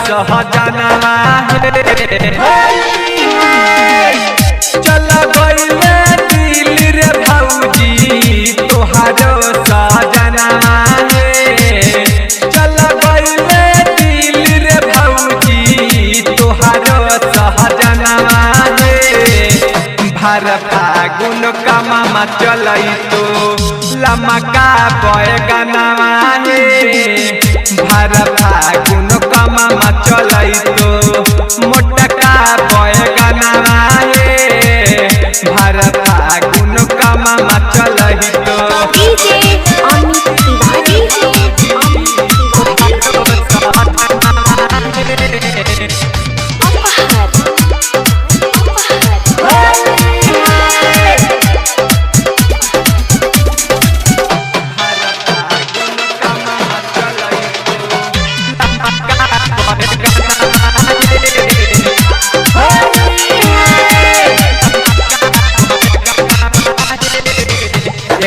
सहजनवा चल गइले दिल रे भौजी तोहारो सहजनवा चल गइले दिल रे भौजी तोहारो सहजनवा भर फागुन कमा चलई तो लमका बैगनवा भर फागुन कमा चलई तो मोटका बैगनवा भर फागुन कमा चलई तो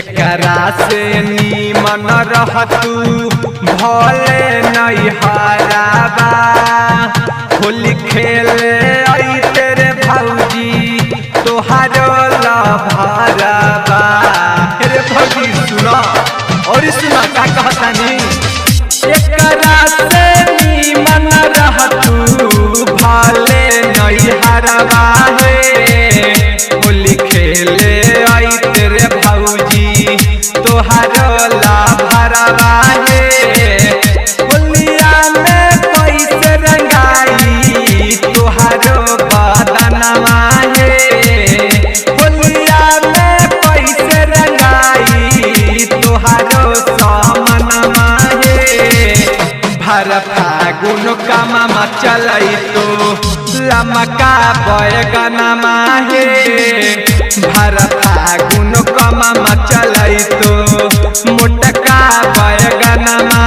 एकरा से नीमन रहतू भले नहीं हराबा होली खेले आई तेरे भौजी तोहारो लभराबा रे भौजी सुना और सुना का कहतानी एकरा से नीमन रहतू भले नहीं हराबा होली खेले आई तेरे भौजी तोहारो लाभरवा होलिया में कैसे रंगाई तोहारो बदनवा होलिया में कैसे रंगाई तोहारो समनवा भर फागुन कमा चलई तो लमका बैगनवा भर फागुन कमा चलई तो मोटका बैगनवा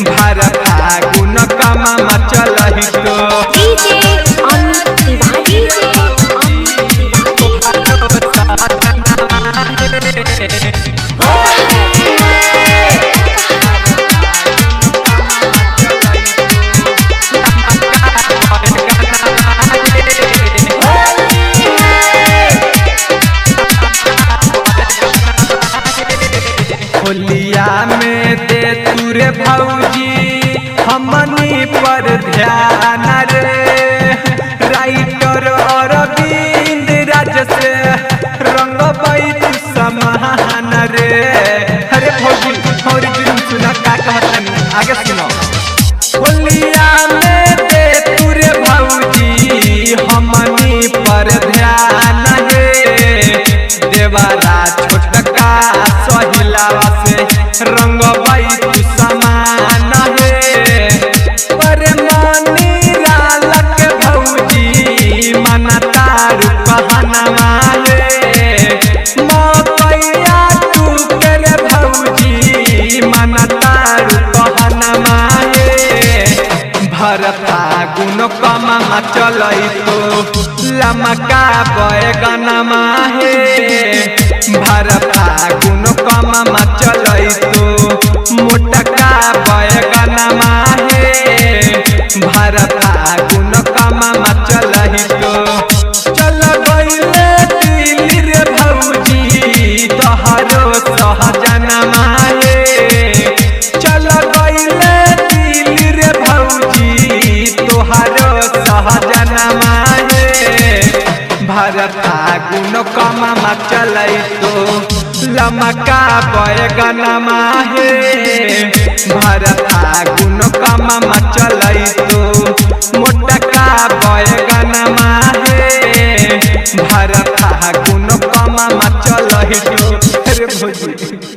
भर फागुन कमा चलई तो होलिया में दे तुरे भौजी हमनी पर ध्यान रे राइटर अरविंद राज से रंग बैठ समान रे अरे भौजी और सुना का कहतनी आगे सुनो होलिया में दे तुरे भौजी हमनी पर ध्यान रे देवारा छोटका सहिलावा से रंग बैठ समान पर मनी रालक भौजी मन तारू कहनवा मकैया तू कर भौजी मन तारू कहनवा भर फागुन कमा चलई तो लमका बैगनवा भर फागुन कमा चलई तो मोटका बैगनवा भर फागुन कमा चलई तो चल गइले दिल रे भौजी तोहारो सहजनवा चल गइले दिल रे भौजी तोहारो सहजनवा भर फागुन कमा चलई तो लमका बैगनवा भर फागुन कमा चलई तो मोटका बैगनवा भर फागुन कमा चलई तो अरे भौजी।